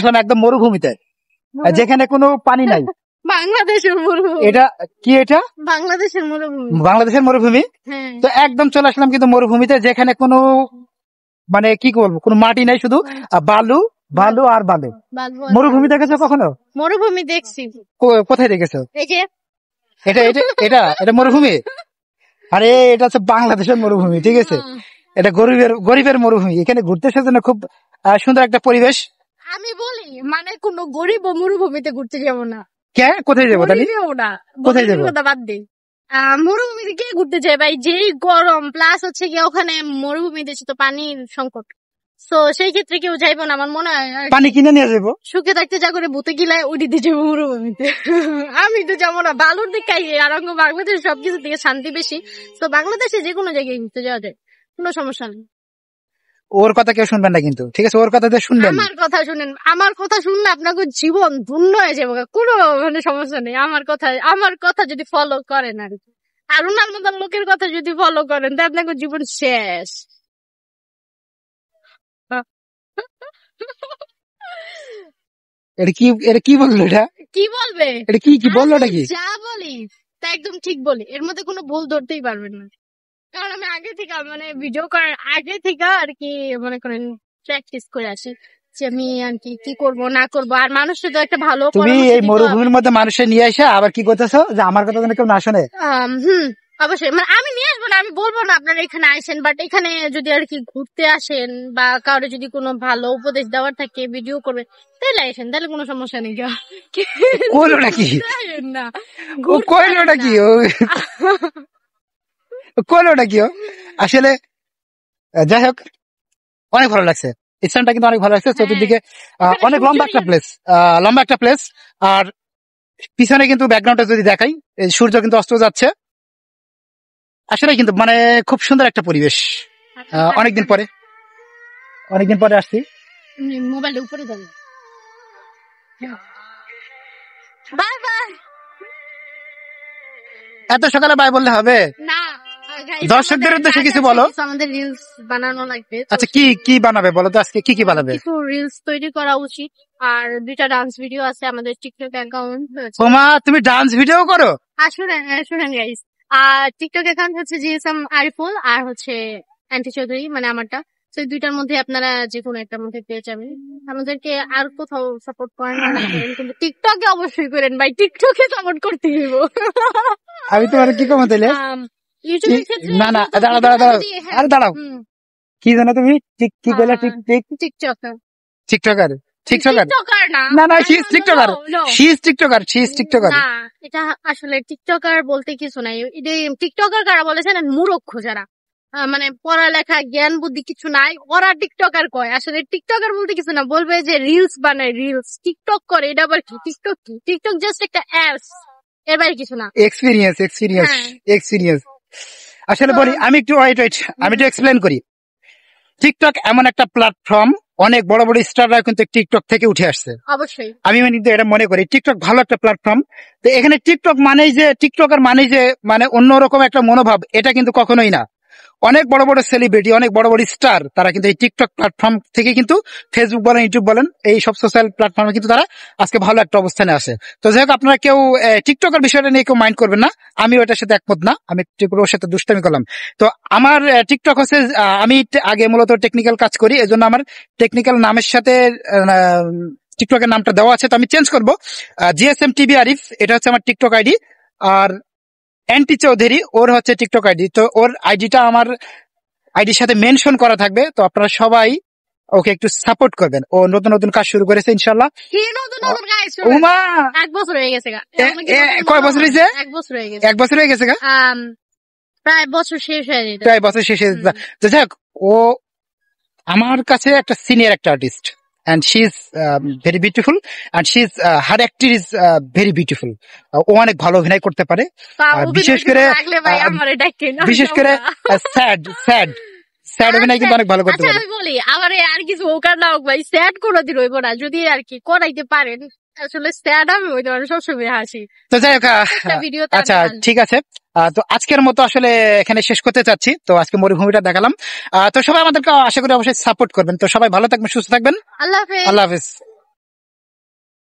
আসলাম একদম মরুভূমিতে, যেখানে কোনো পানি নাই। বাংলাদেশের মরুভূমি। এটা কি? এটা বাংলাদেশের মরুভূমি। বাংলাদেশের মরুভূমি। হ্যাঁ। তো একদম চলে আসলাম কিন্তু মরুভূমিতে, যেখানে কোনো মানে কি বলবো, কোনো মাটি নাই, শুধু বালু বালু আর বালু। মরুভূমি দেখেছো কখনো? মরুভূমি দেখছি। কোথায় দেখেছো? এই যে এটা এটা এটা এটা মরুভূমি? আরে এটা হচ্ছে বাংলাদেশের মরুভূমি, ঠিক আছে? এটা গরিবের মরুভূমি। এখানে ঘুরতে আসার জন্য খুব সুন্দর একটা পরিবেশ। আমি বলি মানে কোন গরিব ও মরুভূমিতে ঘুরতে যাবো না। কে? কোথায় যাবো তাহলে? কোথায় যাবো? বাদ দে। মরুভূমিতে কে ঘুরতে যায় ভাই? যেই গরম, প্লাস হচ্ছে কি ওখানে মরুভূমিতে তো পানির সংকট। তো সেই ক্ষেত্রে কেউ যাইবো না আমার মনে হয়। পানি কিনে নিয়ে যাবো। সুখে থাকতে যা করে ভূতে গিলায় উঠিতে যাবো মরুভূমিতে। আমি তো যাবো না। বালুর দিকে আর বাংলাদেশ সবকিছু থেকে শান্তি বেশি। তো বাংলাদেশে যে কোনো জায়গায় ঘুরতে যাওয়া যায়, কোনো সমস্যা নেই। ওর কথা কেউ শুনবেন না কিন্তু, ঠিক আছে? ওর কথা শুনবেন। আমার কথা শুনেন। আমার কথা শুনলে আপনাকে জীবন ধন্য হয়ে যাবে, কোনো মানে সমস্যা নেই। আমার কথা যদি ফলো করেন আর কি, আর ওনার মতন লোকের কথা যদি ফলো করেন তা আপনাকে জীবন শেষ। এটা কি বললো? এটা কি বলবে? এটা কি বললো? এটা কি? যা বলি তা একদম ঠিক বলি, এর মধ্যে কোনো ভুল ধরতেই পারবেন না। কারণ আমি আগে থেকে মানে ভিডিও করার আগে থেকে আর কি মনে করেন প্র্যাকটিস করে আসি যে আমি আর কি করবো না করবো। আর মানুষের তো একটা ভালো তুমি এই মরুভূমির মধ্যে মানুষের নিয়ে এসে আবার কি করতেছো যে আমার কথা যেন কেউ না শোনে? অবশ্যই মানে আমি নিয়ে আসবো না, আমি বলবো না আপনারা এখানে আসেন, বাট এখানে যদি আর কি ঘুরতে আসেন বা কারো যদি কোনো ভালো উপদেশ দেওয়ার থাকে ভিডিও করবে তাহলে আসেন, তাহলে কোনো সমস্যা নেই। কইলো নাকি? না কইলো নাকি? কইলো নাকি? আসলে যাই হোক, অনেক ভালো লাগছে। স্থানটা কিন্তু অনেক ভালো লাগছে। চতুর্দিকে অনেক লম্বা একটা প্লেস। আর পিছনে কিন্তু ব্যাকগ্রাউন্ডটা যদি দেখাই, সূর্য কিন্তু অস্ত যাচ্ছে। আসলে কিন্তু মানে খুব সুন্দর একটা পরিবেশ। অনেকদিন পরে আসছি। মোবাইল উপরে দেন। Bye bye. এত সকালে বাই বললে হবে না? দর্শকদের উদ্দেশ্যে কিছু বলো। আমাদের রিলস বানানো লাগবে। আচ্ছা, কি বানাবে বলো তো? আজকে কি বানাবে? কিছু রিলস তৈরি করা উচিত। আর 2টা ডান্স ভিডিও আছে আমাদের টিকটক অ্যাকাউন্ট। ওমা, তুমি ডান্স ভিডিও করো? শুনেন গাইস, আর টিকটক অ্যাকাউন্ট হচ্ছে জিএসএম আরিফুল আর হচ্ছে অ্যান্টি চৌধুরী, মানে আমারটা। তো এই 2টার মধ্যে আপনারা যে কোনো একটার মধ্যে পেয়ে যাবেন। আমাদেরকে আর কোথাও সাপোর্ট করেন না, কিন্তু টিকটকে অবশ্যই করেন ভাই, টিকটকে সাপোর্ট করতে হইব। আমি তোমার কি কমে দিলে? ইউটিউবের ক্ষেত্রে না আরে দাঁড়াও, কি জানো তুমি? কি বলে? টিকটকার না, শি ইজ টিকটকার। না, এটা আসলে টিকটকার বলতে কিছু নাই। টিকটকার কারা বলেছেন? মূর্খ যারা মানে পড়ালেখা জ্ঞান বুদ্ধি কিছু নাই, ওরা টিকটকার কয়। আসলে টিকটকার বলতে কিছু না, বলবে যে রিলস বানায়, রিলস টিকটক করে। এটা আবার কি? টিকটক জাস্ট একটা অ্যাপস, এর বাইরে কিছু না। এক্সপিরিয়েন্স আসলে বলি আমি একটু এক্সপ্লেন করি। টিকটক এমন একটা প্ল্যাটফর্ম, অনেক বড় বড় স্টাররা কিন্তু টিকটক থেকে উঠে আসছে। অবশ্যই আমি কিন্তু এটা মনে করি টিকটক ভালো একটা প্ল্যাটফর্ম। তো এখানে টিকটকার মানেই যে মানে অন্যরকম একটা মনোভাব, এটা কিন্তু কখনোই না। অনেক বড় বড় সেলিব্রিটি, অনেক বড় বড় স্টার, তারা কিন্তু এই টিকটক প্ল্যাটফর্ম থেকে কিন্তু ফেসবুক বলেন, ইউটিউব বলেন, এই সব সোশ্যাল প্ল্যাটফর্মে কিন্তু তারা আজকে ভালো একটা অবস্থানে আসে। তো যাই হোক, আপনারা কেউ টিকটকের বিষয়টা নিয়ে কেউ মাইন্ড করবেন না, আমি ওটার সাথে একমত না। আমি ওর সাথে দুষ্টামি করলাম। তো আমার টিকটক হচ্ছে, আমি আগে মূলত টেকনিক্যাল কাজ করি, এজন্য আমার টেকনিক্যাল নামের সাথে টিকটকের নামটা দেওয়া আছে। তো আমি চেঞ্জ করবো, জিএসএম টিভি আরিফ, এটা হচ্ছে আমার টিকটক আইডি। আর অ্যান্টি চৌধুরী ওর হচ্ছে টিকটক আইডি। তো ওর আইডিটা আমার আইডির সাথে মেনশন করা থাকবে। তো আপনারা সবাই ওকে একটু সাপোর্ট করবেন। ও নতুন নতুন কাজ শুরু করেছে ইনশাল্লাহ। এক বছর হয়ে গেছে। কয় বছর হয়েছে? 1 বছর হয়ে গেছে। প্রায় বছর শেষ হয়ে যেত। তো যাই হোক, ও আমার কাছে একটা সিনিয়র একটা artist, and she is very beautiful, and her acting is very beautiful. ও অনেক ভালো অভিনয় করতে পারে, বিশেষ করে স্যাড অভিনয় কিন্তু অনেক ভালো করতে পারে। আমি বলি আমার আর কিছু হোক আর না হোক ভাই, স্যাড কোনোদিন হইব না, যদি আর কি করাইতে পারেন। আসলে স্যাড আমি হইতে পারি, সবসময় হাসি। তো যাই হোক, আচ্ছা ঠিক আছে। তো আজকের মতো আসলে এখানে শেষ করতে চাচ্ছি। তো আজকে মরুভূমিটা দেখালাম। তো সবাই আমাদেরকে আশা করি অবশ্যই সাপোর্ট করবেন। তো সবাই ভালো থাকবেন, সুস্থ থাকবেন। আল্লাহ হাফেজ।